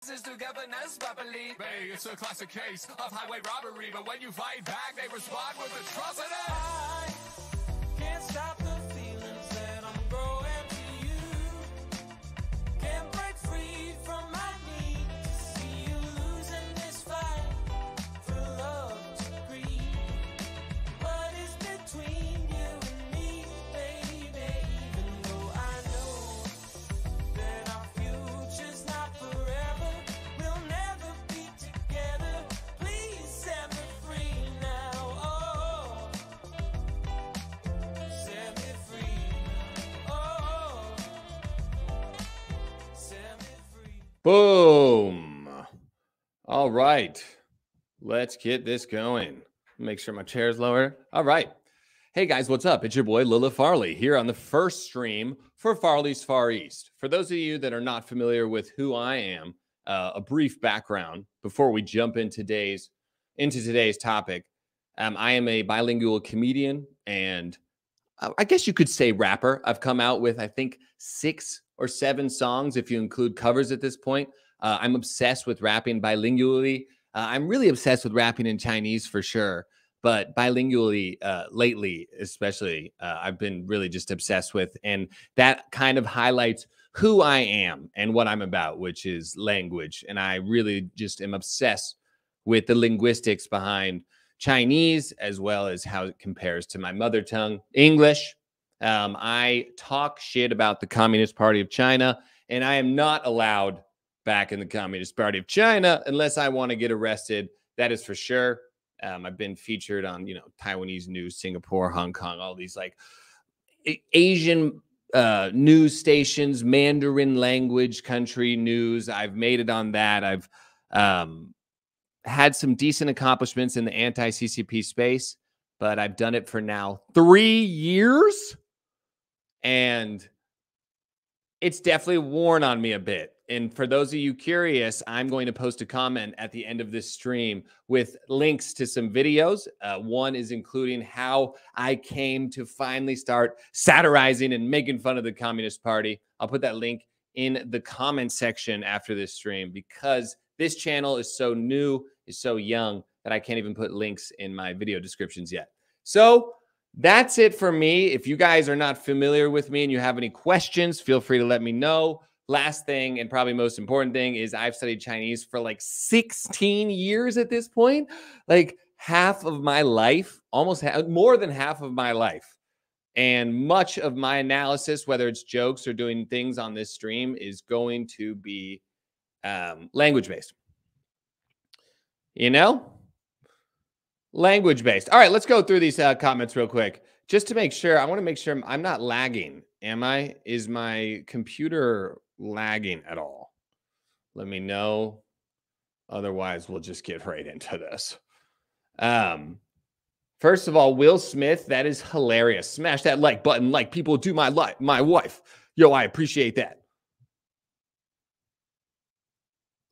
To governance properly. Hey, it's a classic case of highway robbery, but when you fight back, they respond with atrocity. I can't stop the feelings that I'm growing to you. Can't break free from my need to see you losing this fight for love to breathe. What is between you and me, baby? Even though I know that our future's not forever, we'll never be together. Please set me free now. Oh, set me free. Oh, set me free. Boom. All right. Let's get this going. Make sure my chair's lower. All right. Hey guys, what's up? It's your boy Lila Farley here on the first stream for Farley's Far East. For those of you that are not familiar with who I am, a brief background before we jump into today's topic. I am a bilingual comedian and I guess you could say rapper. I've come out with, I think, 6 or 7 songs if you include covers at this point. I'm obsessed with rapping bilingually. I'm really obsessed with rapping in Chinese for sure. But bilingually, lately, especially, I've been really just obsessed with. And that kind of highlights who I am and what I'm about, which is language. And I really just am obsessed with the linguistics behind Chinese, as well as how it compares to my mother tongue, English. I talk shit about the Communist Party of China, and I am not allowed back in the Communist Party of China unless I want to get arrested. That is for sure. I've been featured on, Taiwanese news, Singapore, Hong Kong, all these like Asian news stations, Mandarin language country news. I've made it on that. I've had some decent accomplishments in the anti-CCP space, but I've done it for now 3 years. And it's definitely worn on me a bit. And for those of you curious, I'm going to post a comment at the end of this stream with links to some videos. One is including how I came to finally start satirizing and making fun of the Communist Party. I'll put that link in the comment section after this stream because this channel is so new, is so young that I can't even put links in my video descriptions yet. So that's it for me. If you guys are not familiar with me and you have any questions, feel free to let me know. Last thing, and probably most important thing, is I've studied Chinese for like 16 years at this point. Like half of my life, more than half of my life. And much of my analysis, whether it's jokes or doing things on this stream, is going to be language-based. Language-based. All right, let's go through these comments real quick. Just to make sure, I want to make sure I'm not lagging. Am I? Is my computer lagging at all? Let me know. Otherwise, we'll just get right into this. First of all, Will Smith, that is hilarious. Smash that like button like people do my wife. Yo, I appreciate that.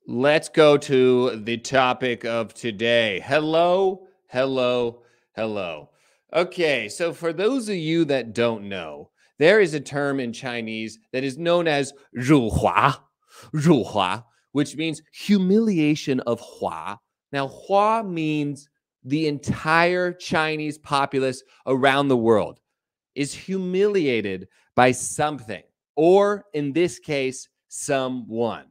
Let's go to the topic of today. Hello. Okay, so for those of you that don't know, there is a term in Chinese that is known as 辱华, which means humiliation of hua. Now, hua means the entire Chinese populace around the world is humiliated by something, or in this case, someone.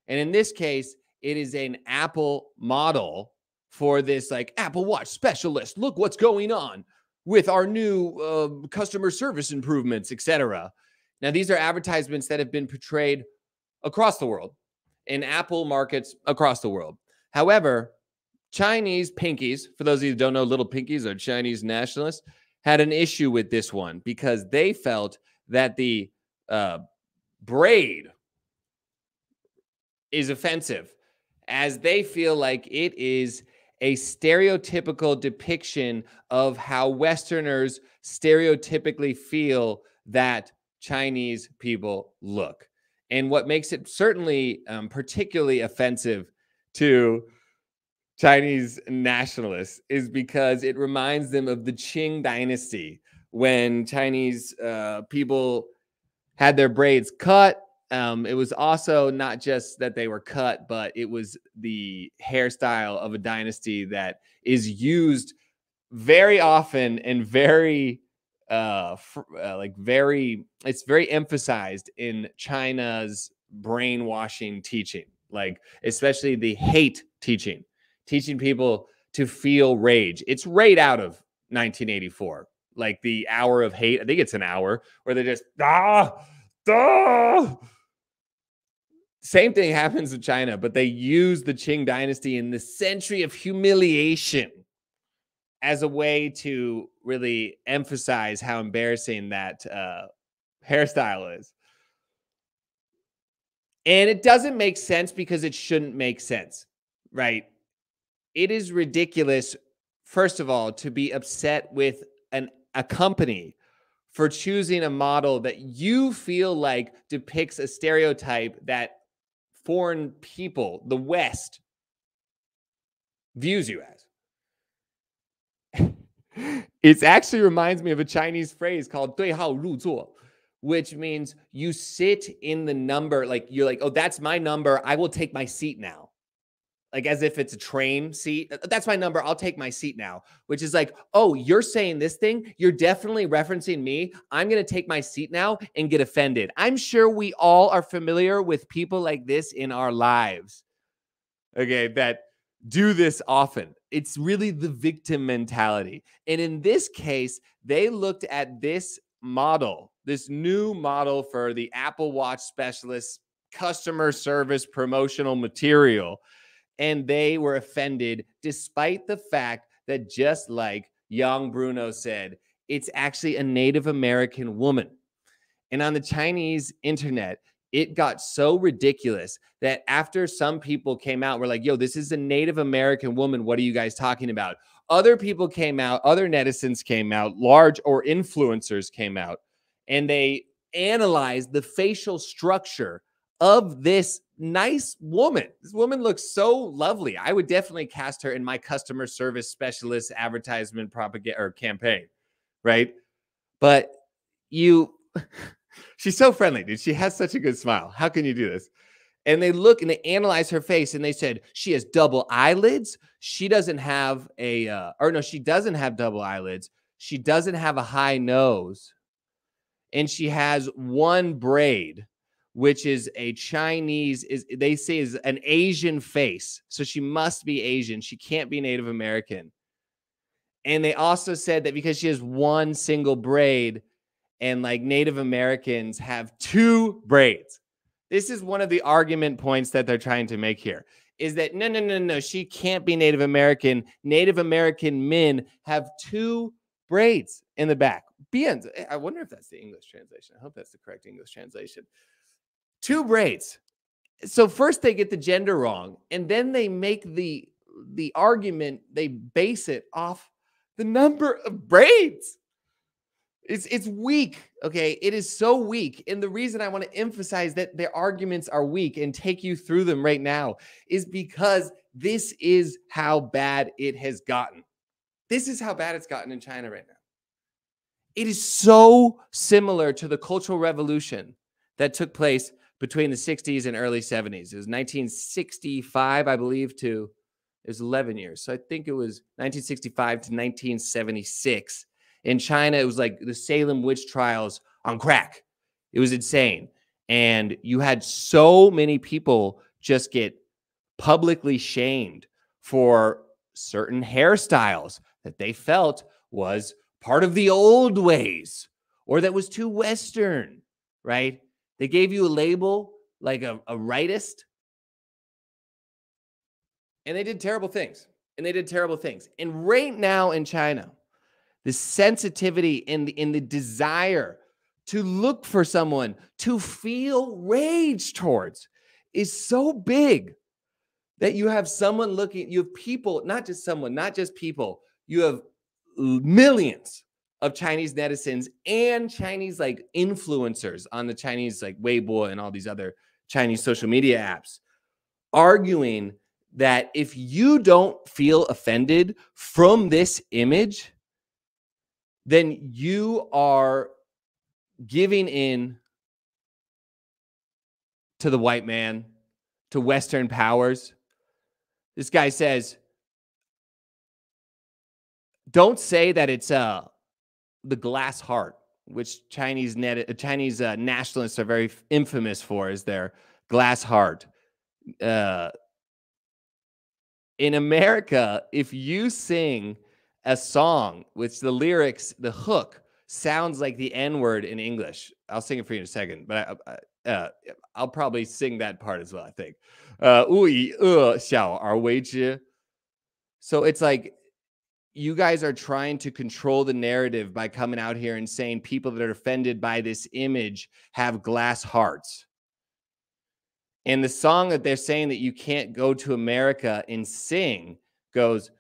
And in this case, it is an Apple model for this like Apple Watch specialist. Look what's going on with our new customer service improvements, etc. Now, these are advertisements that have been portrayed across the world in Apple markets across the world. However, Chinese Pinkies, for those of you who don't know, little Pinkies are Chinese nationalists, had an issue with this one because they felt that the braid is offensive, as they feel like it is a stereotypical depiction of how Westerners stereotypically feel that Chinese people look. And what makes it certainly particularly offensive to Chinese nationalists is because it reminds them of the Ming Dynasty, when Chinese people had their braids cut It was also not just that they were cut, but it was the hairstyle of a dynasty that is used very often and very it's very emphasized in China's brainwashing teaching, like especially the hate teaching people to feel rage. It's right out of 1984, like the hour of hate. I think it's an hour where they just Same thing happens in China, but they use the Qing dynasty in the century of humiliation as a way to really emphasize how embarrassing that hairstyle is. And it doesn't make sense because it shouldn't make sense, right? It is ridiculous, first of all, to be upset with a company for choosing a model that you feel like depicts a stereotype that foreign people, the West, views you as. It actually reminds me of a Chinese phrase called 对号入座, which means you sit in the number, like you're like, oh, that's my number. I will take my seat now. Like as if it's a train seat. That's my number. I'll take my seat now, which is like, oh, you're saying this thing. You're definitely referencing me. I'm going to take my seat now and get offended. I'm sure we all are familiar with people like this in our lives. Okay, that do this often. It's really the victim mentality. And in this case, they looked at this model, this new model for the Apple Watch specialist customer service promotional material, and they were offended despite the fact that, just like young Bruno said, it's actually a Native American woman. And on the Chinese internet, it got so ridiculous that after some people came out, were like, yo, this is a Native American woman. What are you guys talking about? Other people came out, other netizens came out, large or influencers came out, and they analyzed the facial structure of this nice woman. This woman looks so lovely. I would definitely cast her in my customer service specialist advertisement propaganda or campaign, right? But she's so friendly, dude. She has such a good smile. How can you do this? And they look and they analyze her face and they said, she has double eyelids. She doesn't have she doesn't have double eyelids. She doesn't have a high nose. And she has one braid, which is a Chinese, they say is an Asian face. So she must be Asian. She can't be Native American. And they also said that because she has one single braid, and like Native Americans have two braids. This is one of the argument points that they're trying to make here, is that no, she can't be Native American. Native American men have two braids in the back. Bien. I wonder if that's the English translation. I hope that's the correct English translation. Two braids. So first they get the gender wrong, and then they make the argument, they base it off the number of braids. It's weak, okay? It is so weak. And the reason I want to emphasize that their arguments are weak and take you through them right now is because this is how bad it has gotten. This is how bad it's gotten in China right now. It is so similar to the Cultural Revolution that took place between the 60s and early 70s. It was 1965, I believe, it was 11 years. So I think it was 1965 to 1976. In China, it was like the Salem witch trials on crack. It was insane. And you had so many people just get publicly shamed for certain hairstyles that they felt was part of the old ways or that was too Western, right? They gave you a label like a rightist, and they did terrible things. And right now in China, the sensitivity and the desire to look for someone to feel rage towards is so big that you have someone looking, you have people, not just someone, not just people, you have millions of Chinese netizens and Chinese like influencers on the Chinese like Weibo and all these other Chinese social media apps arguing that if you don't feel offended from this image, then you are giving in to the white man, to Western powers. This guy says, don't say that it's the glass heart, which Chinese nationalists are very infamous for, is their glass heart. In America, if you sing a song which the lyrics, the hook sounds like the N-word in English, I'll sing it for you in a second, but I'll probably sing that part as well, I think. 勿以恶小而为之. So it's like you guys are trying to control the narrative by coming out here and saying people that are offended by this image have glass hearts. And the song that they're saying that you can't go to America and sing goes,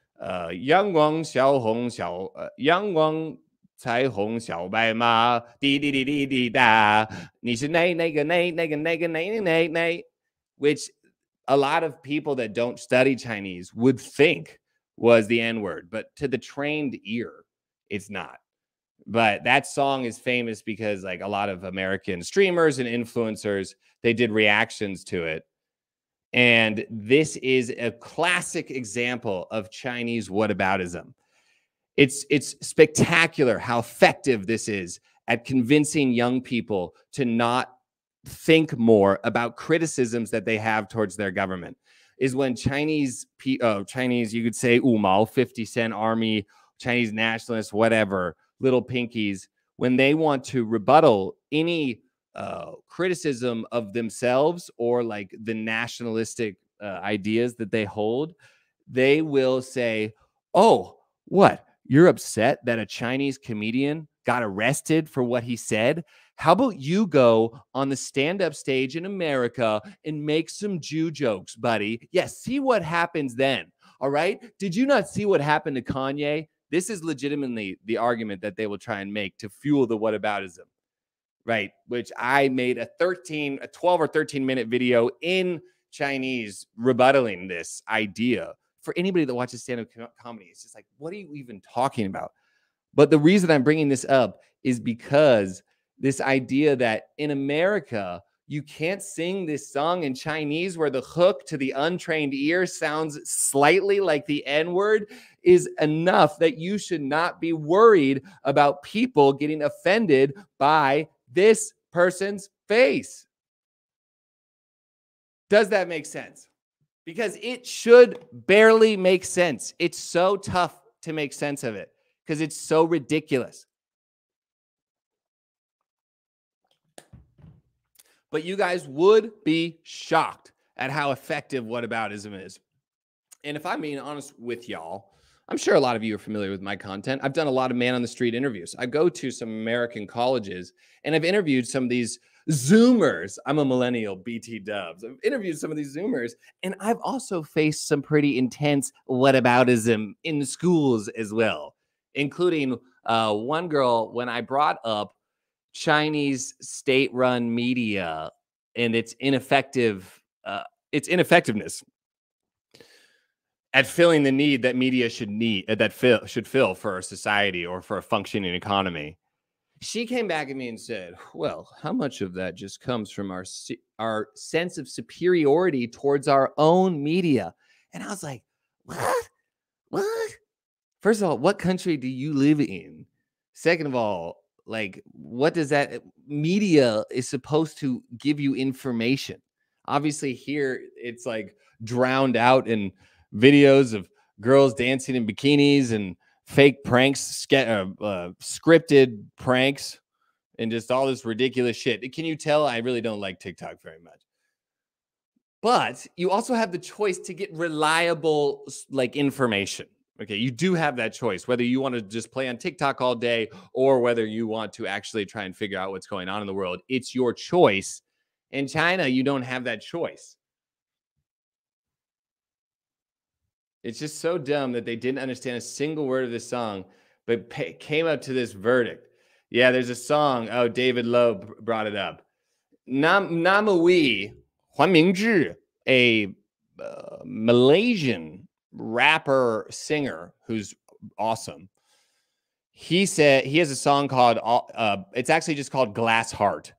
阳光小红小阳光彩虹小白马滴滴滴滴滴哒你是那个 which a lot of people that don't study Chinese would think was the N-word, but to the trained ear, it's not. But that song is famous because like a lot of American streamers and influencers, they did reactions to it. And this is a classic example of Chinese whataboutism. It's spectacular how effective this is at convincing young people to not think more about criticisms that they have towards their government. Is when Chinese, you could say 五毛, 50-cent army, Chinese nationalists, whatever, little pinkies, when they want to rebuttal any criticism of themselves or like the nationalistic ideas that they hold, they will say, oh, what? You're upset that a Chinese comedian got arrested for what he said? How about you go on the stand-up stage in America and make some Jew jokes, buddy? Yes, see what happens then, all right? Did you not see what happened to Kanye? This is legitimately the argument that they will try and make to fuel the whataboutism, right? Which I made a 12 or 13-minute video in Chinese rebuttaling this idea. For anybody that watches stand-up comedy, it's just like, what are you even talking about? But the reason I'm bringing this up is because this idea that in America, you can't sing this song in Chinese where the hook to the untrained ear sounds slightly like the N-word is enough that you should not be worried about people getting offended by this person's face. Does that make sense? Because it should barely make sense. It's so tough to make sense of it because it's so ridiculous. But you guys would be shocked at how effective whataboutism is. And if I'm being honest with y'all, I'm sure a lot of you are familiar with my content. I've done a lot of man on the street interviews. I go to some American colleges and I've interviewed some of these Zoomers. I'm a millennial, BT dubs. I've interviewed some of these Zoomers, and I've also faced some pretty intense whataboutism in schools as well, including one girl when I brought up Chinese state-run media and its ineffectiveness at filling the need that media should fill for a society or for a functioning economy. She came back at me and said, well, how much of that just comes from our sense of superiority towards our own media? And I was like, what? First of all, what country do you live in? Second of all, like, what does that media is supposed to give you information? Obviously here it's like drowned out in videos of girls dancing in bikinis and fake pranks, scripted pranks, and just all this ridiculous shit. Can you tell I really don't like TikTok very much? But you also have the choice to get reliable like information. Okay, you do have that choice, whether you want to just play on TikTok all day or whether you want to actually try and figure out what's going on in the world. It's your choice. In China, you don't have that choice. It's just so dumb that they didn't understand a single word of this song, but came up to this verdict. Yeah, there's a song. Oh, David Lowe brought it up. Namawi Huan Mingzhi, a Malaysian rapper singer who's awesome. He said he has a song called it's actually just called Glass Heart.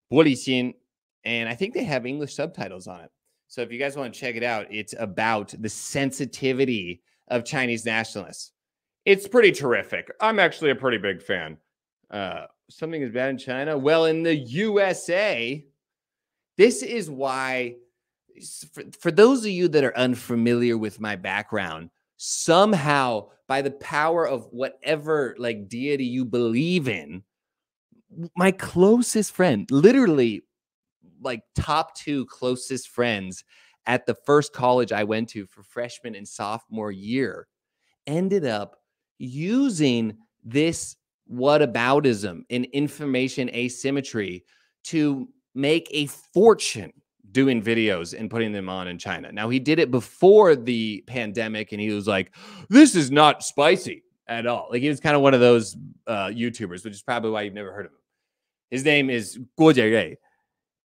玻璃心. And I think they have English subtitles on it. So if you guys want to check it out, it's about the sensitivity of Chinese nationalists. It's pretty terrific. I'm actually a pretty big fan. Something is bad in China. Well, in the USA, this is why, for those of you that are unfamiliar with my background, somehow by the power of whatever like deity you believe in, my closest friend, literally like top 2 closest friends at the first college I went to for freshman and sophomore year, ended up using this whataboutism and information asymmetry to make a fortune doing videos and putting them on in China. Now, he did it before the pandemic, and he was like, this is not spicy at all. Like, he was kind of one of those YouTubers, which is probably why you've never heard of him. His name is Guo Jiarei.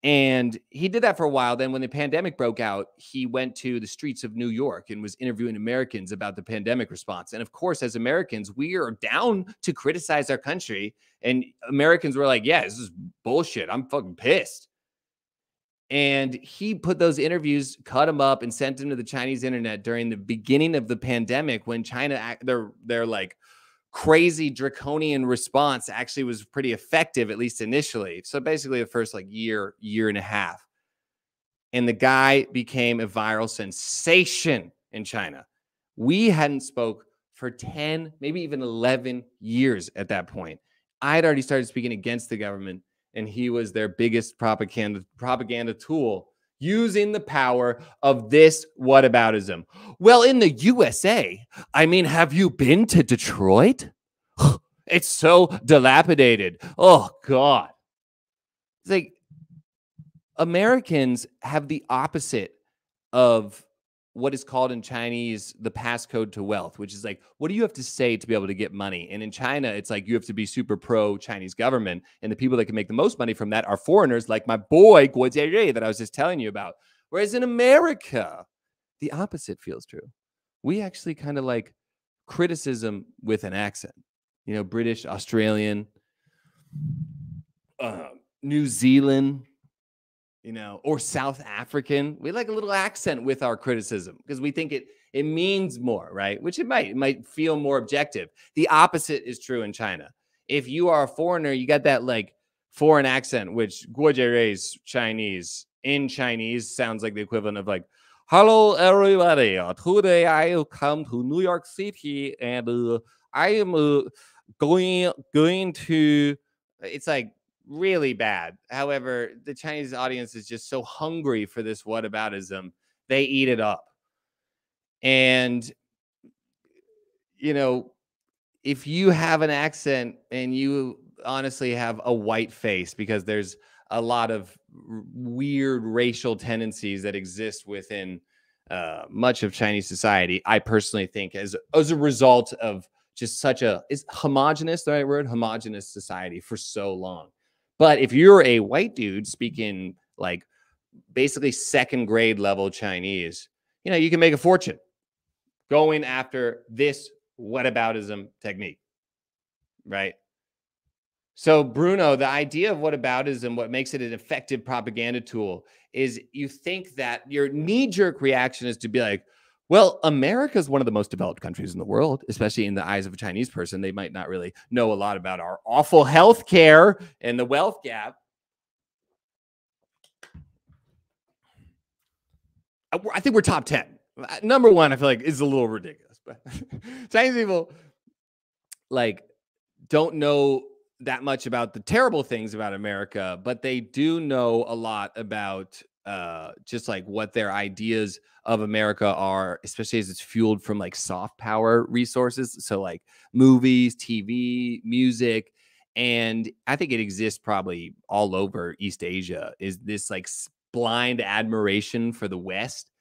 And he did that for a while. Then when the pandemic broke out, he went to the streets of New York and was interviewing Americans about the pandemic response. And of course, as Americans, we are down to criticize our country. And Americans were like, yeah, this is bullshit. I'm fucking pissed. And he put those interviews, cut them up, and sent them to the Chinese internet during the beginning of the pandemic, when China, they're like, crazy draconian response actually was pretty effective, at least initially. So basically the first like year and a half. And the guy became a viral sensation in China. We hadn't spoke for 10, maybe even 11 years at that point. I had already started speaking against the government, and he was their biggest propaganda tool, using the power of this whataboutism. Well, in the USA, I mean, have you been to Detroit? It's so dilapidated. Oh, God. It's like Americans have the opposite of what is called in Chinese the passcode to wealth, which is like, what do you have to say to be able to get money? And in China, it's like you have to be super pro-Chinese government. And the people that can make the most money from that are foreigners like my boy, Guo Jiarei, that I was just telling you about. Whereas in America, the opposite feels true. We actually kind of like criticism with an accent. You know, British, Australian, New Zealand, you know, or South African. We like a little accent with our criticism because we think it means more, right? Which it might feel more objective. The opposite is true in China. If you are a foreigner, you got that like foreign accent, which Guo Jiarei's Chinese in Chinese sounds like the equivalent of like, hello, everybody. Today I come to New York City, and I am going to. It's like really bad. However, the Chinese audience is just so hungry for this whataboutism, they eat it up. And, you know, if you have an accent and you honestly have a white face, because there's a lot of weird racial tendencies that exist within much of Chinese society, I personally think as a result of just such a, is homogenous the right word? Homogenous society for so long. But if you're a white dude speaking like basically second grade level Chinese, you know, you can make a fortune going after this whataboutism technique, right? So, Bruno, the idea of whataboutism, what makes it an effective propaganda tool is you think that your knee-jerk reaction is to be like, well, America is one of the most developed countries in the world, especially in the eyes of a Chinese person. They might not really know a lot about our awful health care and the wealth gap. I think we're top 10. Number one, I feel like is a little ridiculous, but Chinese people like don't know that much about the terrible things about America, but they do know a lot about just like what their ideas of America are, especially as it's fueled from like soft power resources. So like movies, TV, music. And I think it exists probably all over East Asia, is this like blind admiration for the West.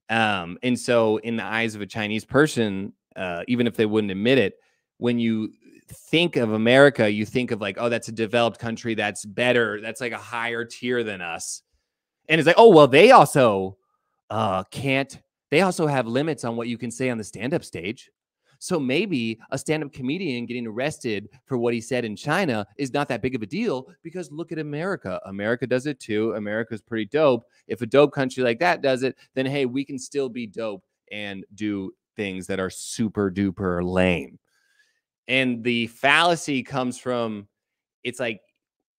And so in the eyes of a Chinese person, even if they wouldn't admit it, when you think of America, you think of like, oh, that's a developed country. That's better. That's like a higher tier than us. And it's like, oh, well, they also they also have limits on what you can say on the stand-up stage. So maybe a stand-up comedian getting arrested for what he said in China is not that big of a deal because look at America. America does it too. America's pretty dope. If a dope country like that does it, then hey, we can still be dope and do things that are super duper lame. And the fallacy comes from, it's like,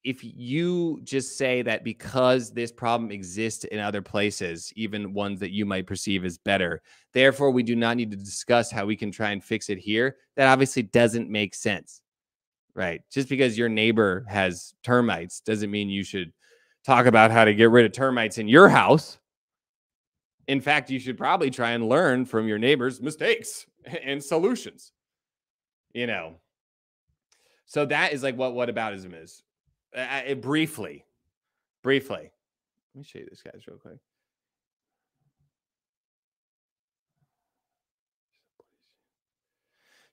if you just say that because this problem exists in other places, even ones that you might perceive as better, therefore we do not need to discuss how we can try and fix it here, that obviously doesn't make sense, right? Just because your neighbor has termites doesn't mean you should talk about how to get rid of termites in your house. In fact, you should probably try and learn from your neighbor's mistakes and solutions, you know? So that is like what whataboutism is. Briefly. Let me show you this, guys, real quick.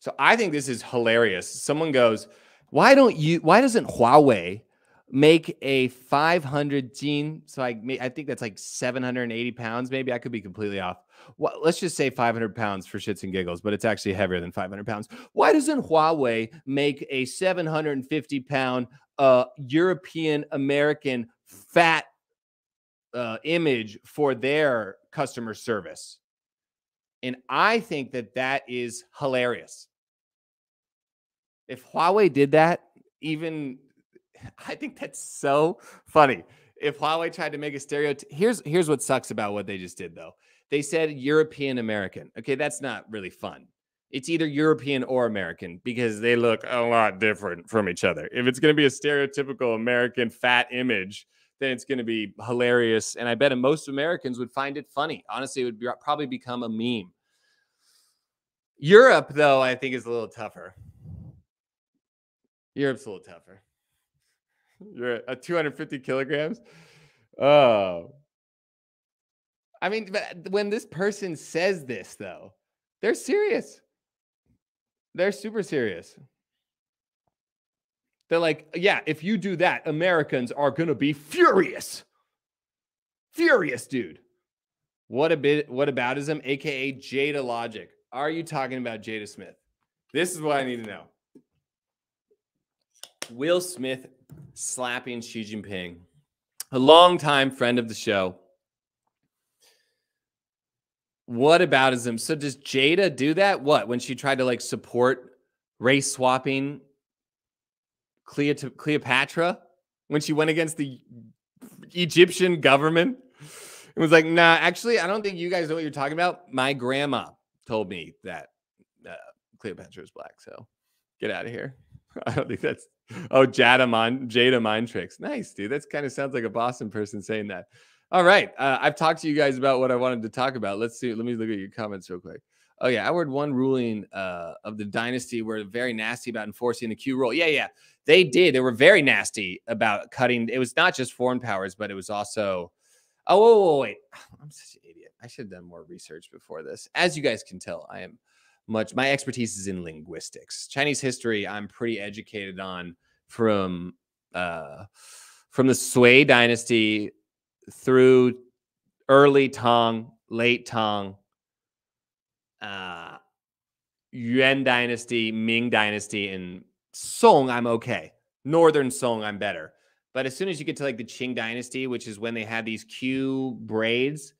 So I think this is hilarious. Someone goes, why doesn't Huawei make a 500 gene? So I think that's like 780 pounds. Maybe I could be completely off. Well, let's just say 500 pounds for shits and giggles, but it's actually heavier than 500 pounds. Why doesn't Huawei make a 750 pound European American fat image for their customer service? And I think that is hilarious. If Huawei did that, I think that's so funny. If Huawei tried to make a stereotype, here's what sucks about what they just did, though. They said European American. Okay, that's not really fun. It's either European or American because they look a lot different from each other. If it's going to be a stereotypical American fat image, then it's going to be hilarious. And I bet most Americans would find it funny. Honestly, it would probably become a meme. Europe, though, I think is a little tougher. Europe's a little tougher. You're at 250 kilograms. Oh. I mean, but when this person says this, though, they're serious. They're super serious. They're like, yeah, if you do that, Americans are going to be furious. Furious, dude. What aboutism, aka Jada Logic. Are you talking about Jada Smith? This is what I need to know. Will Smith slapping Xi Jinping, a longtime friend of the show. What aboutism? So does Jada do that? What, when she tried to like support race swapping Cleopatra? When she went against the Egyptian government? It was like, nah, actually, I don't think you guys know what you're talking about. My grandma told me that Cleopatra is black, so get out of here. I don't think that's... Oh, Jada mind tricks. Nice, dude. That kind of sounds like a Boston person saying that. All right. I've talked to you guys about what I wanted to talk about. Let's see. Let me look at your comments real quick. Oh, yeah. Outward One ruling of the dynasty were very nasty about enforcing the Q rule. Yeah. They did. They were very nasty about cutting. It was not just foreign powers, but it was also... Oh, wait. I'm such an idiot. I should have done more research before this. As you guys can tell, my expertise is in linguistics. Chinese history, I'm pretty educated on from the Sui dynasty through early Tang, late Tang, Yuan dynasty, Ming dynasty, and Song, I'm okay. Northern Song, I'm better. But as soon as you get to like the Qing dynasty, which is when they had these Q braids,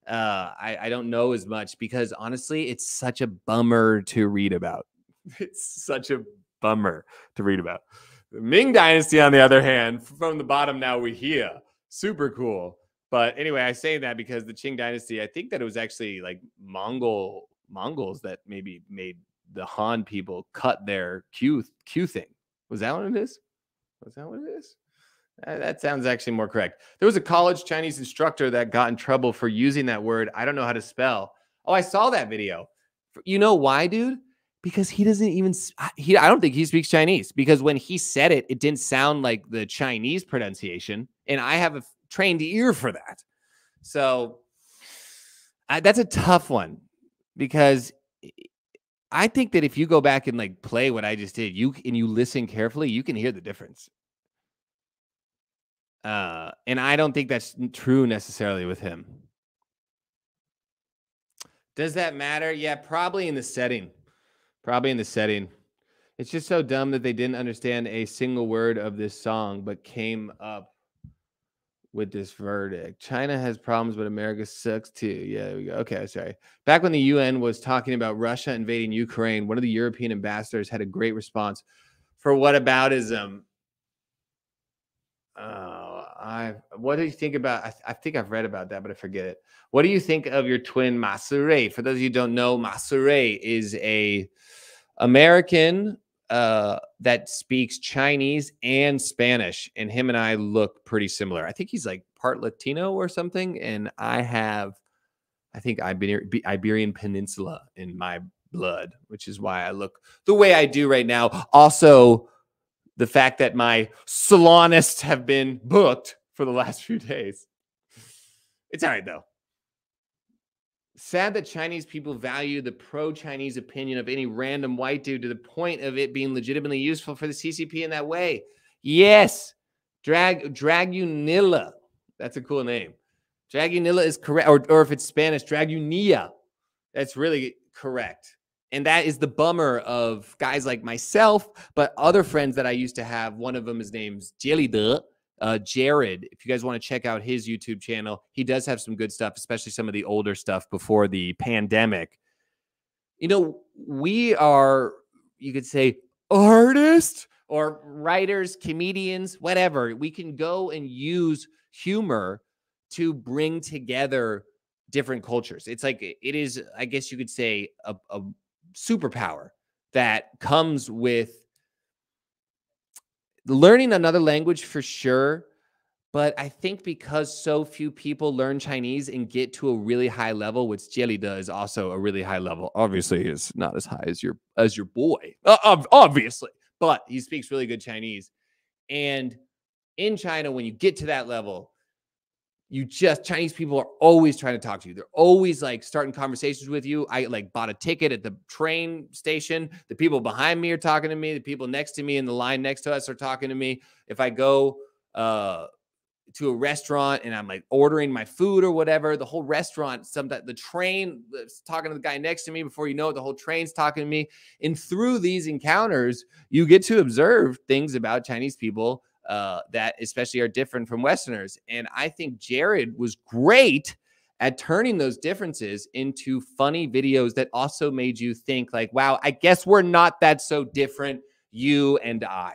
I don't know as much because honestly, it's such a bummer to read about. It's such a bummer to read about. The Ming Dynasty, on the other hand, from the bottom now we hear. Super cool. But anyway, I say that because the Qing Dynasty, I think that it was actually like Mongols that maybe made the Han people cut their Q thing. Was that what it is? Was that what it is? That sounds actually more correct. There was a college Chinese instructor that got in trouble for using that word. I don't know how to spell. Oh, I saw that video. You know why, dude? Because he doesn't even, I don't think he speaks Chinese, because when he said it, it didn't sound like the Chinese pronunciation. And I have a trained ear for that. So that's a tough one, because I think that if you go back and like play what I just did, and you listen carefully, you can hear the difference. And I don't think that's true necessarily with him. Does that matter? Yeah, probably in the setting. Probably in the setting. It's just so dumb that they didn't understand a single word of this song, but came up with this verdict. China has problems, but America sucks too. Yeah, there we go. Okay, sorry. Back when the UN was talking about Russia invading Ukraine, one of the European ambassadors had a great response for whataboutism. What do you think about? I think I've read about that, but I forget it. What do you think of your twin Masure? For those of you who don't know, Masure is a American that speaks Chinese and Spanish, and him and I look pretty similar. I think he's like part Latino or something, and I think Iberian Peninsula in my blood, which is why I look the way I do right now. Also, the fact that my salonists have been booked for the last few days. It's all right, though. Sad that Chinese people value the pro-Chinese opinion of any random white dude to the point of it being legitimately useful for the CCP in that way. Yes. Dragunilla. That's a cool name. Dragunilla is correct. Or if it's Spanish, Dragunia. That's really correct. And that is the bummer of guys like myself, but other friends that I used to have. One of them is named Jelida. Jared, if you guys want to check out his YouTube channel, he does have some good stuff, especially some of the older stuff before the pandemic. You know, we are, you could say, artists or writers, comedians, whatever. We can go and use humor to bring together different cultures. It's like, it is, I guess you could say, a superpower that comes with learning another language for sure. But I think because so few people learn Chinese and get to a really high level, which Jelida is also a really high level. Obviously, it's not as high as your boy, obviously, but he speaks really good Chinese. And in China, when you get to that level, Chinese people are always trying to talk to you. They're always like starting conversations with you. I like bought a ticket at the train station. The people behind me are talking to me. The people next to me in the line next to us are talking to me. If I go to a restaurant and I'm like ordering my food or whatever, the whole restaurant, the train is talking to the guy next to me. Before you know it, the whole train's talking to me. And through these encounters, you get to observe things about Chinese people that especially are different from Westerners. And I think Jared was great at turning those differences into funny videos that also made you think like, wow, I guess we're not that so different, you and I.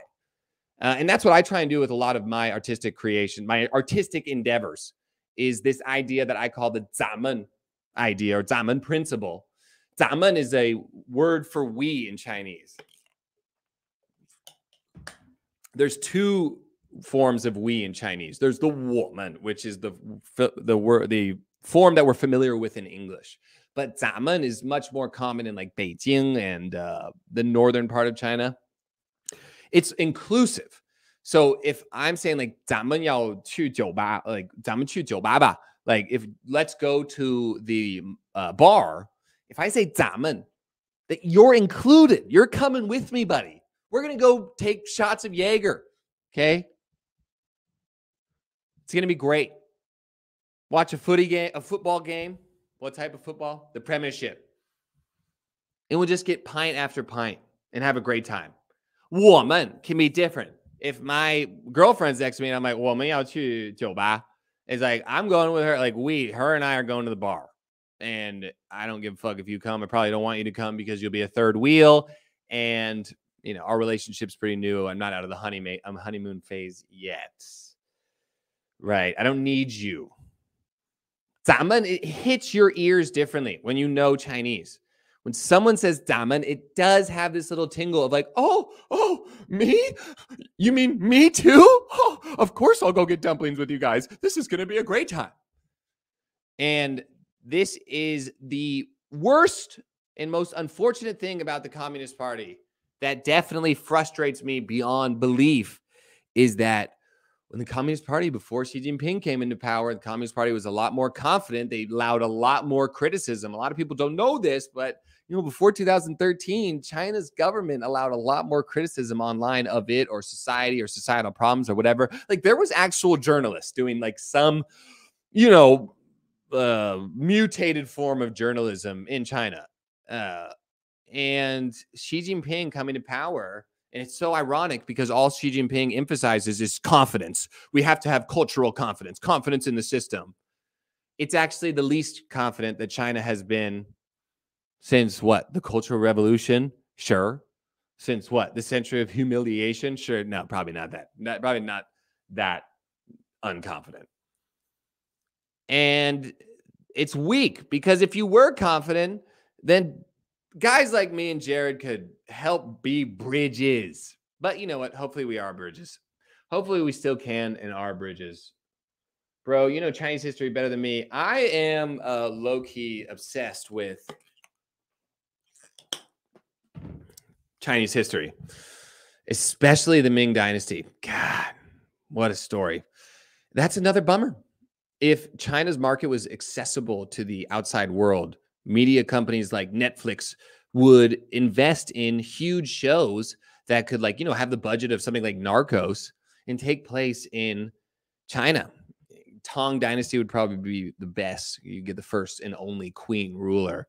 And that's what I try and do with a lot of my artistic creation, my artistic endeavors, is this idea that I call the 咱们 idea or 咱们 principle. 咱们 is a word for we in Chinese. There's two forms of we in Chinese. There's the 我们, which is the form that we're familiar with in English. But 咱们 is much more common in like Beijing and the northern part of China. It's inclusive. So if I'm saying like 咱们要去酒吧, like 咱们去酒吧吧, like if let's go to the bar, if I say 咱们, that you're included. You're coming with me, buddy. We're going to go take shots of Jaeger. Okay? It's going to be great. Watch a football game. What type of football? The Premiership. And we'll just get pint after pint and have a great time. 我们 can be different. If my girlfriend's next to me and I'm like, 我们要去酒吧, it's like, I'm going with her. Like her and I are going to the bar. And I don't give a fuck if you come. I probably don't want you to come because you'll be a third wheel. And, you know, our relationship's pretty new. I'm not out of the honeymoon phase yet. Right. I don't need you. 咱们, it hits your ears differently when you know Chinese. When someone says 咱们, it does have this little tingle of like, oh, me? You mean me too? Oh, of course I'll go get dumplings with you guys. This is going to be a great time. And this is the worst and most unfortunate thing about the Communist Party that definitely frustrates me beyond belief is that when the Communist Party, before Xi Jinping came into power, the Communist Party was a lot more confident. They allowed a lot more criticism. A lot of people don't know this, but you know, before 2013, China's government allowed a lot more criticism online of it or society or societal problems or whatever. Like there was actual journalists doing like some, you know, mutated form of journalism in China. and Xi Jinping coming to power. And it's so ironic because all Xi Jinping emphasizes is confidence. We have to have cultural confidence, confidence in the system. It's actually the least confident that China has been since what? The Cultural Revolution? Sure. Since what? The century of humiliation? Sure. No, probably not that. Probably not that unconfident. And it's weak because if you were confident, then guys like me and Jared could help be bridges. But you know what? Hopefully we are bridges. Hopefully we still can and are bridges. Bro, you know Chinese history better than me. I am low-key obsessed with Chinese history, especially the Ming Dynasty. God, what a story. That's another bummer. If China's market was accessible to the outside world, media companies like Netflix would invest in huge shows that could, like, you know, have the budget of something like Narcos and take place in China. Tang Dynasty would probably be the best. You get the first and only queen ruler.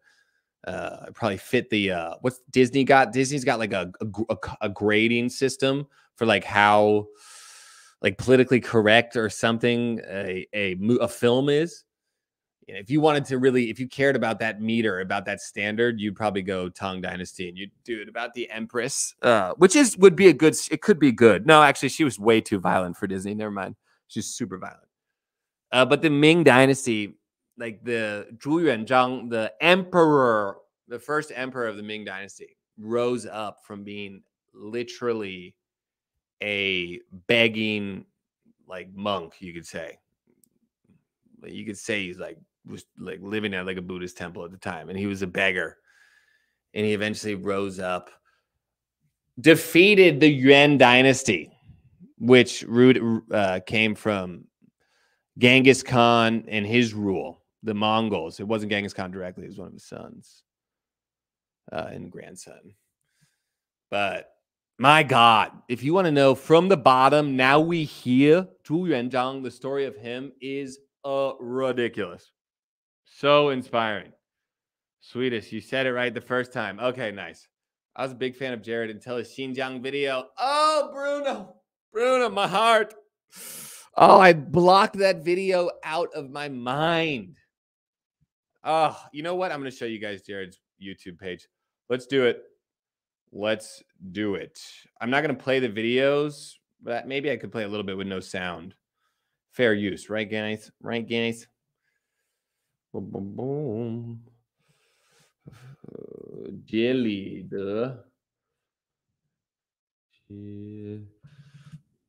Probably fit the what's Disney got? Disney's got like a grading system for like how like politically correct or something a film is. If you wanted to really, if you cared about that meter, about that standard, you'd probably go Tang Dynasty, and you'd do it about the Empress, which would be a good. It could be good. No, actually, she was way too violent for Disney. Never mind. She's super violent. But the Ming Dynasty, like the Zhu Yuanzhang, the emperor, the first emperor of the Ming Dynasty, rose up from being literally a begging like monk, you could say. You could say he's like was like living at like a Buddhist temple at the time, and he was a beggar. And he eventually rose up, defeated the Yuan Dynasty, which came from Genghis Khan and his rule, the Mongols. It wasn't Genghis Khan directly; it was one of his sons and grandson. But my God, if you want to know from the bottom, now we hear Zhu Yuanzhang. The story of him is ridiculous, so inspiring. Sweetest, you said it right the first time. Okay, nice. I was a big fan of Jared until his Xinjiang video. Oh, Bruno, my heart. Oh, I blocked that video out of my mind. Oh, you know what? I'm going to show you guys Jared's YouTube page. Let's do it. I'm not going to play the videos, but maybe I could play a little bit with no sound. Fair use, right, guys? Right, guys? Boom, boom, boom. Jelly, duh.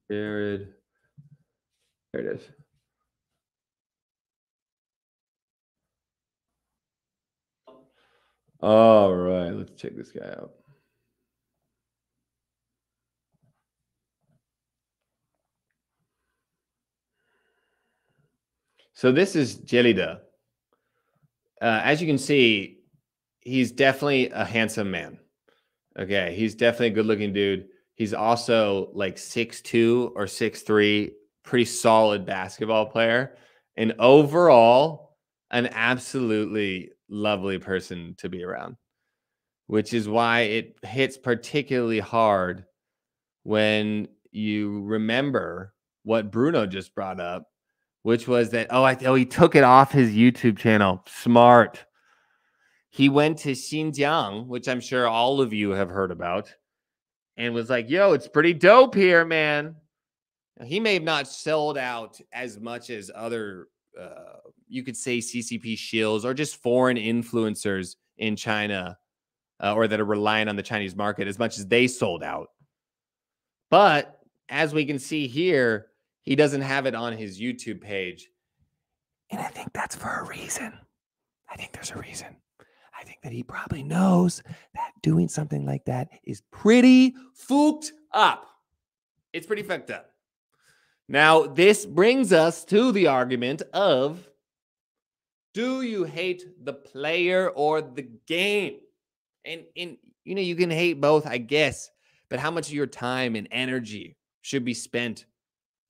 Jared. There it is. All right, let's check this guy out. So this is Jelida. As you can see, he's definitely a handsome man. Okay, he's definitely a good-looking dude. He's also like 6'2" or 6'3", pretty solid basketball player. And overall, an absolutely lovely person to be around, which is why it hits particularly hard when you remember what Bruno just brought up, which was that, he took it off his YouTube channel. Smart. He went to Xinjiang, which I'm sure all of you have heard about, and was like, yo, it's pretty dope here, man. Now, he may have not sold out as much as other, you could say CCP shills or just foreign influencers in China or that are relying on the Chinese market as much as they sold out. But as we can see here, he doesn't have it on his YouTube page. And I think that's for a reason. I think there's a reason. I think that he probably knows that doing something like that is pretty fucked up. It's pretty fucked up. Now, this brings us to the argument of, do you hate the player or the game? And you know, you can hate both, I guess, but how much of your time and energy should be spent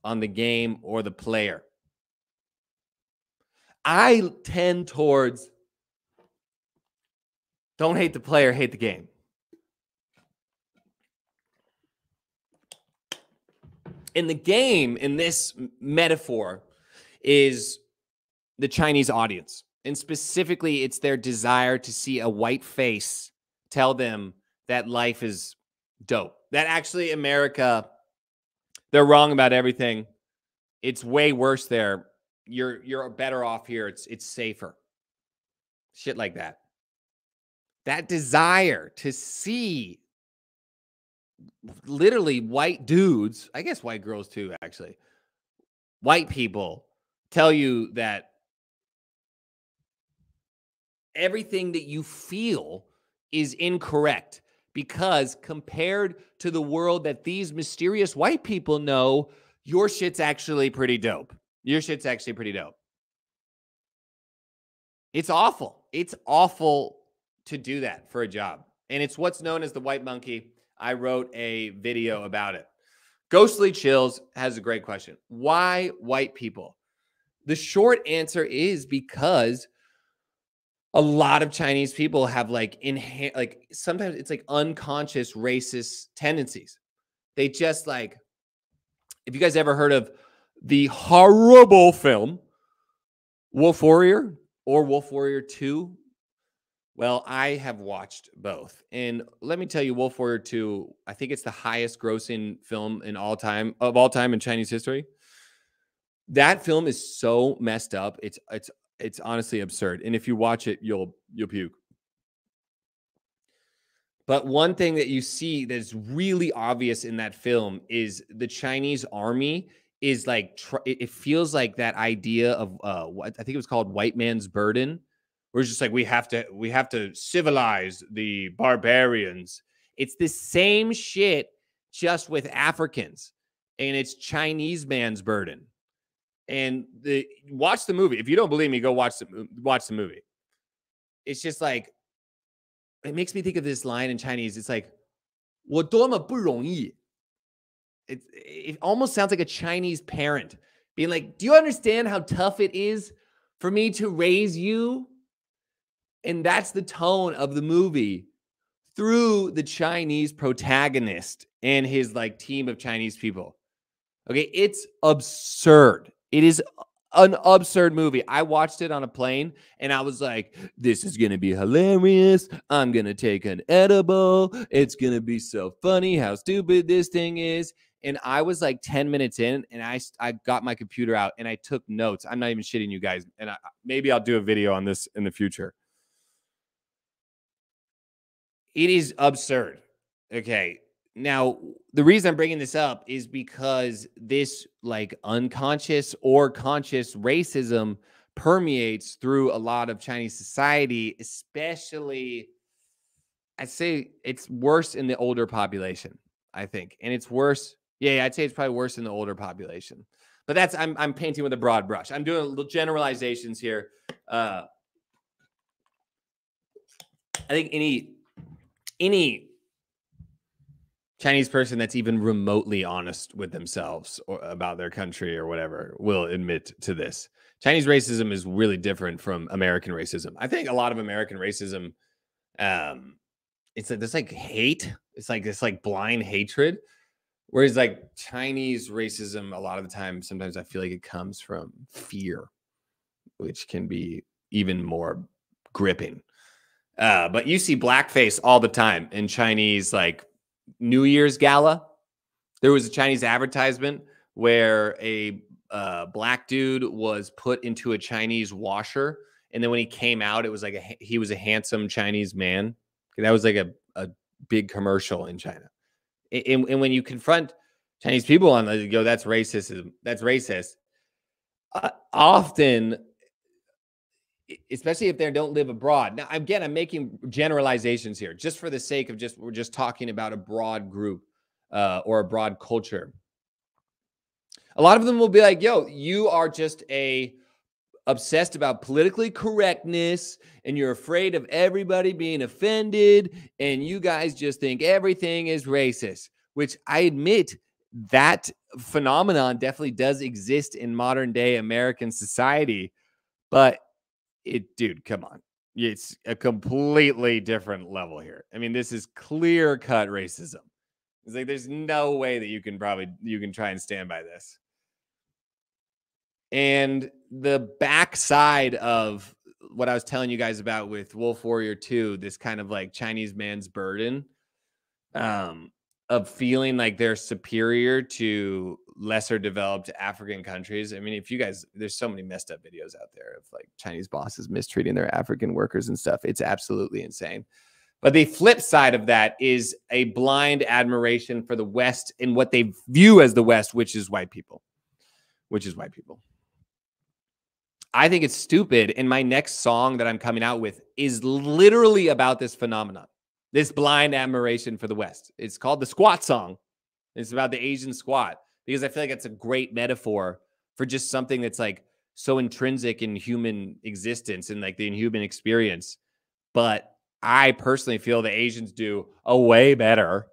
on the game or the player? I tend towards Don't hate the player, hate the game. And the game in this metaphor is the Chinese audience. And specifically, it's their desire to see a white face tell them that life is dope. That actually America, they're wrong about everything. It's way worse there. You're better off here. It's safer. Shit like that. That desire to see literally white dudes, I guess white girls too, actually, white people tell you that everything that you feel is incorrect because compared to the world that these mysterious white people know, your shit's actually pretty dope. Your shit's actually pretty dope. It's awful. It's awful to do that for a job. And it's what's known as the white monkey. I wrote a video about it. Ghostly Chills has a great question. Why white people? The short answer is because a lot of Chinese people have like sometimes it's like unconscious racist tendencies. They just like, if you guys ever heard of the horrible film Wolf Warrior or Wolf Warrior 2, well, I have watched both. And let me tell you, Wolf Warrior 2, I think it's the highest grossing film of all time in Chinese history. That film is so messed up. It's honestly absurd. And if you watch it, you'll puke. But one thing that you see that's really obvious in that film is the Chinese army is like, it feels like that idea of what I think it was called white man's burden. We're just like, we have to civilize the barbarians. It's the same shit, just with Africans, and it's Chinese man's burden. And watch the movie. If you don't believe me, go watch the movie. It's just like, it makes me think of this line in Chinese. It's like, 我多么不容易. It almost sounds like a Chinese parent being like, do you understand how tough it is for me to raise you? And that's the tone of the movie through the Chinese protagonist and his like team of Chinese people. Okay, it's absurd. It is an absurd movie. I watched it on a plane and I was like, this is going to be hilarious. I'm going to take an edible. It's going to be so funny how stupid this thing is. And I was like 10 minutes in and I got my computer out and I took notes. I'm not even shitting you guys. And maybe I'll do a video on this in the future. It is absurd. Okay. Now, the reason I'm bringing this up is because this like unconscious or conscious racism permeates through a lot of Chinese society, especially, I'd say it's worse in the older population, I think. And it's worse. Yeah, I'd say it's probably worse in the older population. But that's, I'm painting with a broad brush. I'm doing little generalizations here. I think any Chinese person that's even remotely honest with themselves or about their country or whatever will admit to this. Chinese racism is really different from American racism. I think a lot of American racism, it's like, there's like hate. It's like this like blind hatred. Whereas like Chinese racism, a lot of the time, sometimes I feel like it comes from fear, which can be even more gripping. But you see blackface all the time in Chinese, like New Year's gala. There was a Chinese advertisement where a black dude was put into a Chinese washer. And then when he came out, it was like he was a handsome Chinese man. That was like a big commercial in China. And when you confront Chinese people on that, you go, that's racism. That's racist. Often, especially if they don't live abroad. Now, again, I'm making generalizations here just for the sake of we're just talking about a broad group or a broad culture. A lot of them will be like, yo, you are just obsessed about politically correctness and you're afraid of everybody being offended and you guys just think everything is racist, which I admit that phenomenon definitely does exist in modern day American society. But dude, come on. It's a completely different level here. I mean, this is clear-cut racism. It's like there's no way that you can try and stand by this. And the backside of what I was telling you guys about with Wolf Warrior 2, this kind of like Chinese man's burden of feeling like they're superior to lesser developed African countries. I mean, if you guys, there's so many messed up videos out there of like Chinese bosses mistreating their African workers and stuff. It's absolutely insane. But the flip side of that is a blind admiration for the West and what they view as the West, which is white people. I think it's stupid. And my next song that I'm coming out with is literally about this phenomenon, this blind admiration for the West. It's called the squat song. It's about the Asian squat, because I feel like it's a great metaphor for just something that's like so intrinsic in human existence and like the human experience. But I personally feel the Asians do a way better,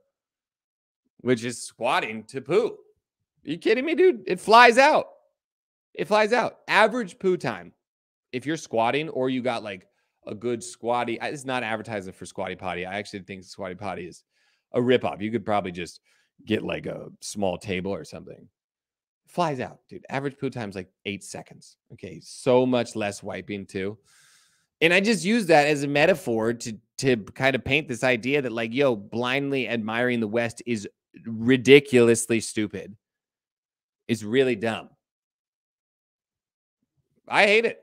which is squatting to poo. Are you kidding me, dude? It flies out. It flies out. Average poo time, if you're squatting or you got like a good squatty, it's not advertising for Squatty Potty. I actually think Squatty Potty is a ripoff. You could probably just get like a small table or something. It flies out, dude. Average poo time is like 8 seconds. Okay, so much less wiping too. And I just use that as a metaphor to kind of paint this idea that like, yo, blindly admiring the West is ridiculously stupid. It's really dumb. I hate it.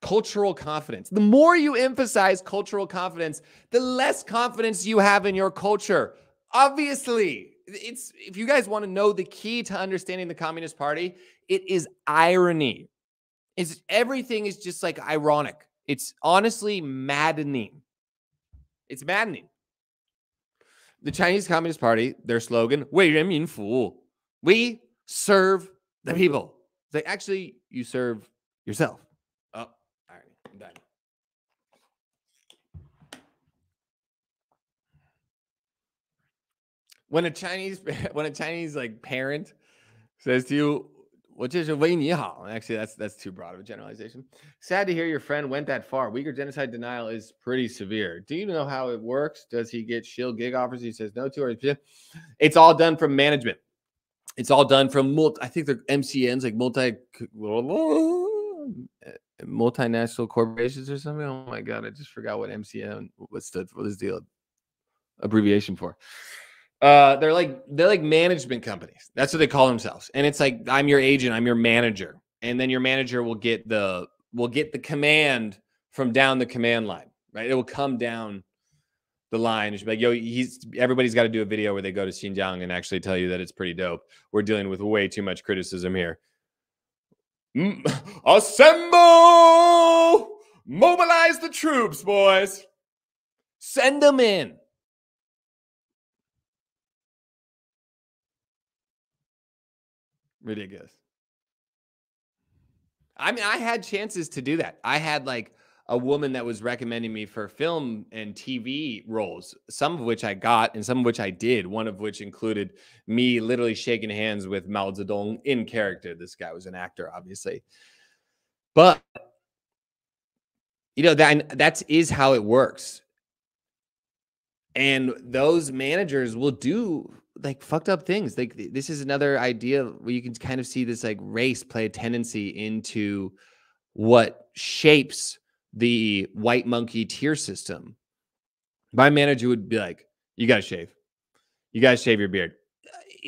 Cultural confidence. The more you emphasize cultural confidence, the less confidence you have in your culture. Obviously, it's, if you guys want to know the key to understanding the Communist Party, it is irony. Everything is just like ironic. It's honestly maddening. It's maddening. The Chinese Communist Party, their slogan, 为人民服务. We serve the people. They actually, you serve yourself. Oh, all right, I'm done. When a Chinese like parent says to you, 我这是为你好. Actually, that's too broad of a generalization. Sad to hear your friend went that far. Uyghur genocide denial is pretty severe. Do you know how it works? Does he get shield gig offers he says no to? Or it's all done from management. It's all done from I think they're MCNs, like multinational corporations or something. Oh my god, I just forgot what MCN stood for. This deal abbreviation for. They're like management companies. That's what they call themselves. And it's like, I'm your agent, I'm your manager. And then your manager will get the command from down the command line, right? It will come down the line. It's like, yo, everybody's got to do a video where they go to Xinjiang and actually tell you that it's pretty dope. We're dealing with way too much criticism here. Assemble! Mobilize the troops, boys. Send them in. Ridiculous. I mean, I had chances to do that. I had like a woman that was recommending me for film and TV roles, some of which I got and some of which I did, one of which included me literally shaking hands with Mao Zedong in character. This guy was an actor, obviously. But, you know, that is how it works. And those managers will do like fucked up things. Like this is another idea where you can kind of see this like race play a tendency into what shapes the white monkey tier system. My manager would be like, you got to shave. You got to shave your beard.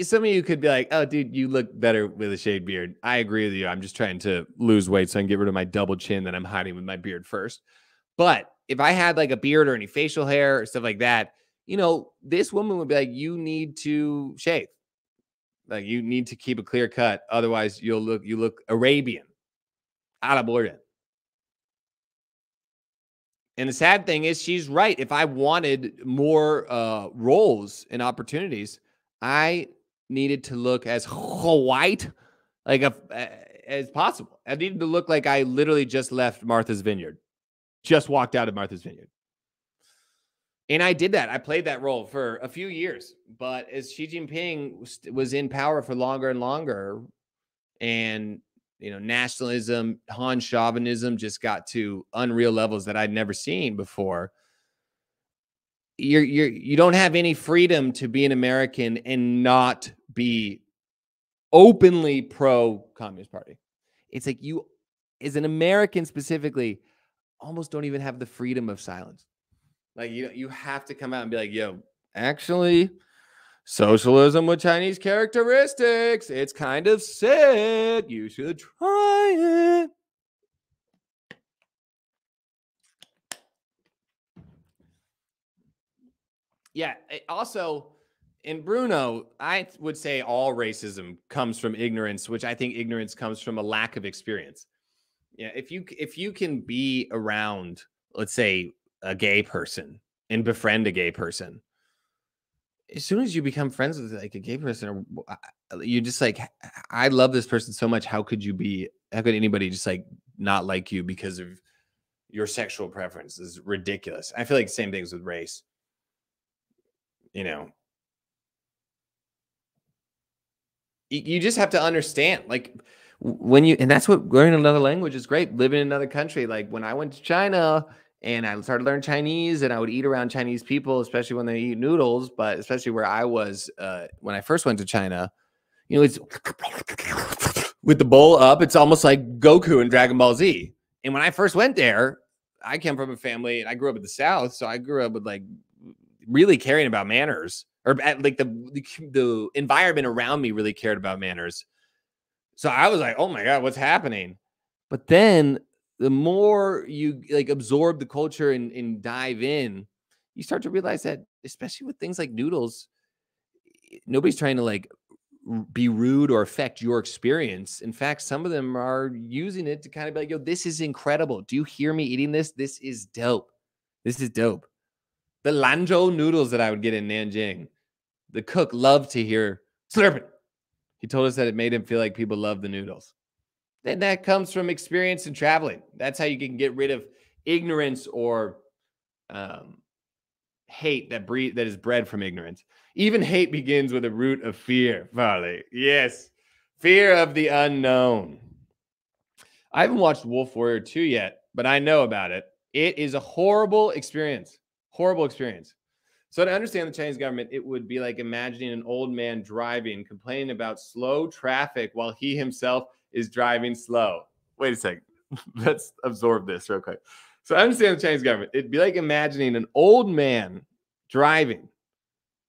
Some of you could be like, oh, dude, you look better with a shaved beard. I agree with you. I'm just trying to lose weight so I can get rid of my double chin that I'm hiding with my beard first. But if I had like a beard or any facial hair or stuff like that, you know, this woman would be like, you need to shave. Like you need to keep a clear cut. Otherwise you look Arabian. Out of order. And the sad thing is she's right. If I wanted more roles and opportunities, I needed to look as white as possible. I needed to look like I literally just left Martha's Vineyard. Just walked out of Martha's Vineyard. And I did that. I played that role for a few years. But as Xi Jinping was in power for longer and longer, and nationalism, Han chauvinism just got to unreal levels that I'd never seen before. You don't have any freedom to be an American and not be openly pro-Communist Party. It's like you, as an American specifically, almost don't even have the freedom of silence. Like you have to come out and be like, yo, actually, socialism with Chinese characteristics, it's kind of sick. You should try it. Yeah. Also, in Bruno, I would say all racism comes from ignorance, which I think ignorance comes from a lack of experience. Yeah. If you can be around, let's say, a gay person and befriend a gay person, as soon as you become friends with like a gay person, or you just like, I love this person so much. How could anybody just like not like you because of your sexual preference? This is ridiculous. I feel like the same things with race. You just have to understand, like and that's what learning another language is great. Living in another country. Like when I went to China and I started learning Chinese, and I would eat around Chinese people, especially when they eat noodles, but especially where I was, when I first went to China, it's with the bowl up. It's almost like Goku in Dragon Ball Z. And when I first went there, I came from a family and I grew up in the South. So I grew up with like really caring about manners, or like the environment around me really cared about manners. So I was like, oh my God, what's happening? But then the more you like absorb the culture and dive in, you start to realize that, especially with things like noodles, nobody's trying to like be rude or affect your experience. In fact, some of them are using it to kind of be like, yo, this is incredible. Do you hear me eating this? This is dope. This is dope. The Lanzhou noodles that I would get in Nanjing, the cook loved to hear slurping. He told us that it made him feel like people love the noodles. And that comes from experience and traveling. That's how you can get rid of ignorance or hate that is bred from ignorance. Even hate begins with a root of fear, Farley. Yes, fear of the unknown. I haven't watched Wolf Warrior 2 yet, but I know about it. It is a horrible experience. Horrible experience. So to understand the Chinese government, it would be like imagining an old man driving, complaining about slow traffic while he himself is driving slow. Wait a second. Let's absorb this real quick. So I understand the Chinese government. It'd be like imagining an old man driving,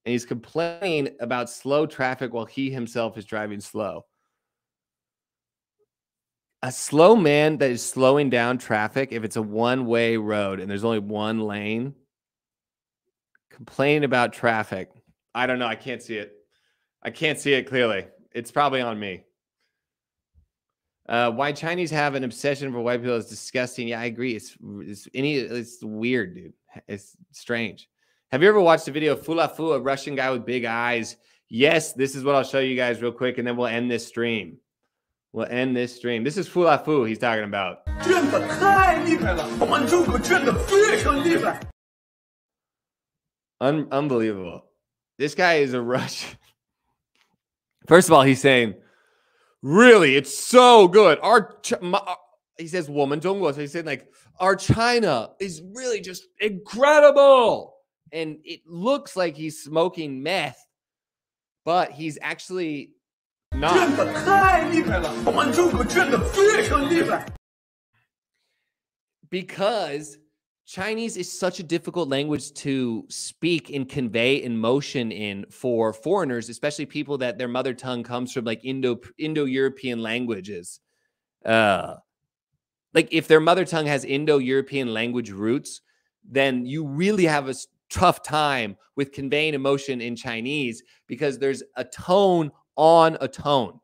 and he's complaining about slow traffic while he himself is driving slow. A slow man that is slowing down traffic, if it's a one-way road and there's only one lane, complaining about traffic. I don't know. I can't see it. I can't see it clearly. It's probably on me. Why Chinese have an obsession for white people is disgusting. Yeah, I agree. It's weird, dude. It's strange. Have you ever watched the video of Fulafu, a Russian guy with big eyes? Yes, this is what I'll show you guys real quick, and then we'll end this stream. This is Fulafu he's talking about. Unbelievable. This guy is a Russian. First of all, he's saying, really, it's so good. He says, woman, Zhongguo. So he's saying, like, our China is really just incredible. And it looks like he's smoking meth, but he's actually not. Because Chinese is such a difficult language to speak and convey emotion in for foreigners, especially people that their mother tongue comes from like Indo-European languages. Like if their mother tongue has Indo-European language roots, then you really have a tough time with conveying emotion in Chinese because there's a tone on a tone.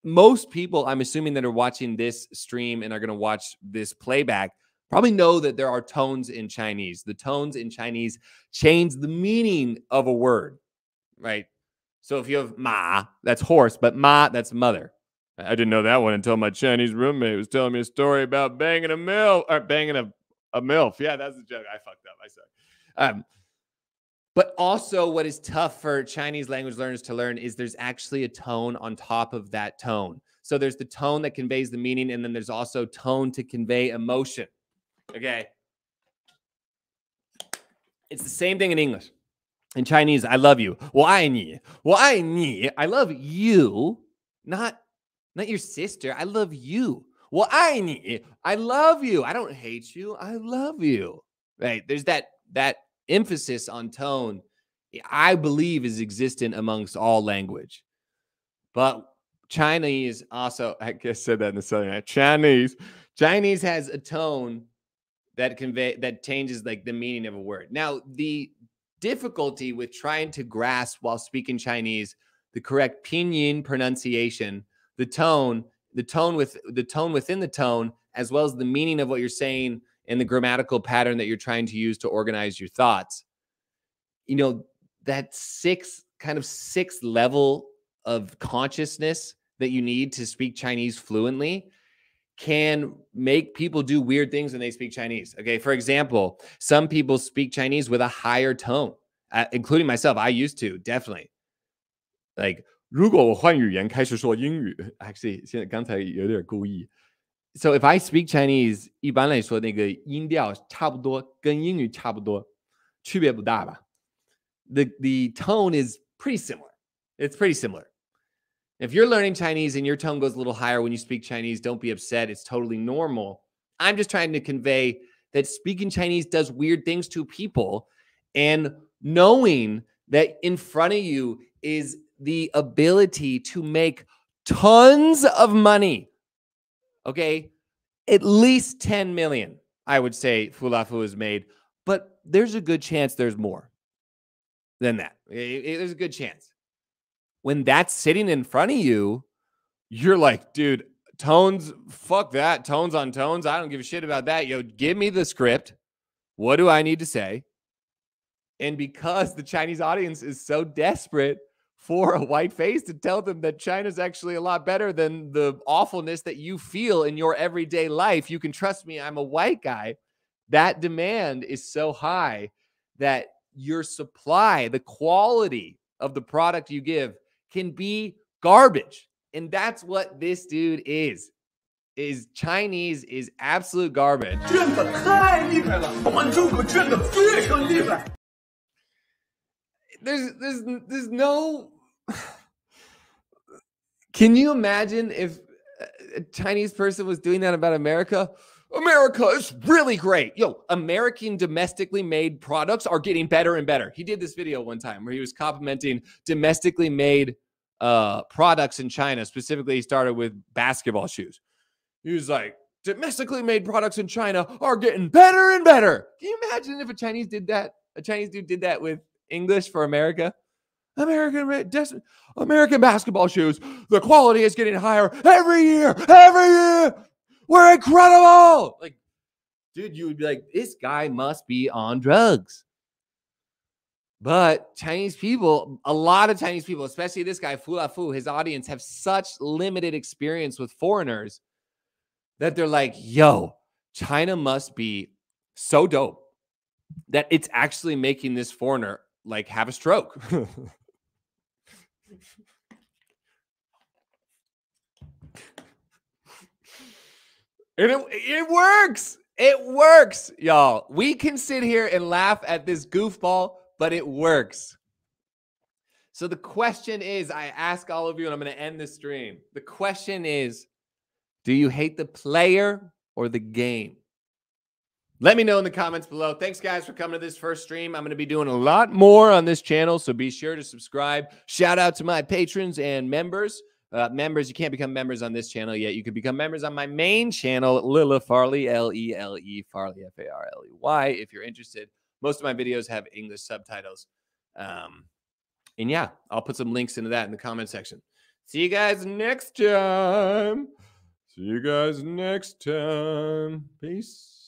Most people, I'm assuming, that are watching this stream and are going to watch this playback probably know that there are tones in Chinese. The tones in Chinese change the meaning of a word, right? So if you have ma, that's horse, but ma, that's mother. I didn't know that one until my Chinese roommate was telling me a story about banging a MILF. Yeah, that's a joke. I fucked up. I suck. But also what is tough for Chinese language learners to learn is there's actually a tone on top of that tone. So there's the tone that conveys the meaning, and then there's also tone to convey emotion. Okay. It's the same thing in English. In Chinese, I love you. 我爱你. 我爱你. I love you, not your sister. I love you. 我爱你. I love you. I don't hate you. I love you. Right? There's that emphasis on tone, I believe, is existent amongst all language. But Chinese also, I guess said that in the Southern Chinese has a tone that changes like the meaning of a word. Now, the difficulty with trying to grasp while speaking Chinese the correct pinyin pronunciation, the tone within the tone, as well as the meaning of what you're saying and the grammatical pattern that you're trying to use to organize your thoughts. You know, that sixth level of consciousness that you need to speak Chinese fluently can make people do weird things when they speak Chinese. Okay, for example, some people speak Chinese with a higher tone, including myself. I used to, definitely. Like, 如果我换语言开始说英语 actually 现在刚才有点故意 So if I speak Chinese, 一般来说那个音调差不多，跟英语差不多，区别不大吧？ The tone is pretty similar. It's pretty similar. If you're learning Chinese and your tone goes a little higher when you speak Chinese, don't be upset. It's totally normal. I'm just trying to convey that speaking Chinese does weird things to people, and knowing that in front of you is the ability to make tons of money. Okay, at least 10 million, I would say Fulafu has made, but there's a good chance there's more than that. There's a good chance. When that's sitting in front of you, you're like, dude, tones, fuck that. Tones on tones. I don't give a shit about that. Yo, give me the script. What do I need to say? And because the Chinese audience is so desperate for a white face to tell them that China's actually a lot better than the awfulness that you feel in your everyday life, you can trust me, I'm a white guy. That demand is so high that your supply, the quality of the product you give, can be garbage. And that's what this dude is Chinese is absolute garbage. There's no Can you imagine if a Chinese person was doing that about America? America is really great. Yo, American domestically made products are getting better and better. He did this video one time where he was complimenting domestically made products in China. Specifically, he started with basketball shoes. He was like, domestically made products in China are getting better and better. Can you imagine if a Chinese did that? A Chinese dude did that with English for America? American basketball shoes. The quality is getting higher every year. Every year. We're incredible. Like, dude, you would be like, this guy must be on drugs. But Chinese people, a lot of Chinese people, especially this guy, Fulafu, his audience have such limited experience with foreigners that they're like, yo, China must be so dope that it's actually making this foreigner like have a stroke. And it works. It works, y'all. We can sit here and laugh at this goofball, but it works. So the question is, I ask all of you, and I'm going to end this stream. The question is, do you hate the player or the game? Let me know in the comments below. Thanks, guys, for coming to this first stream. I'm going to be doing a lot more on this channel, so be sure to subscribe. Shout out to my patrons and members. Members, you can't become members on this channel yet. You can become members on my main channel, Lila Farley, L-E-L-E, Farley, F-A-R-L-E-Y, if you're interested. Most of my videos have English subtitles. And yeah, I'll put some links into that in the comment section. See you guys next time. See you guys next time. Peace.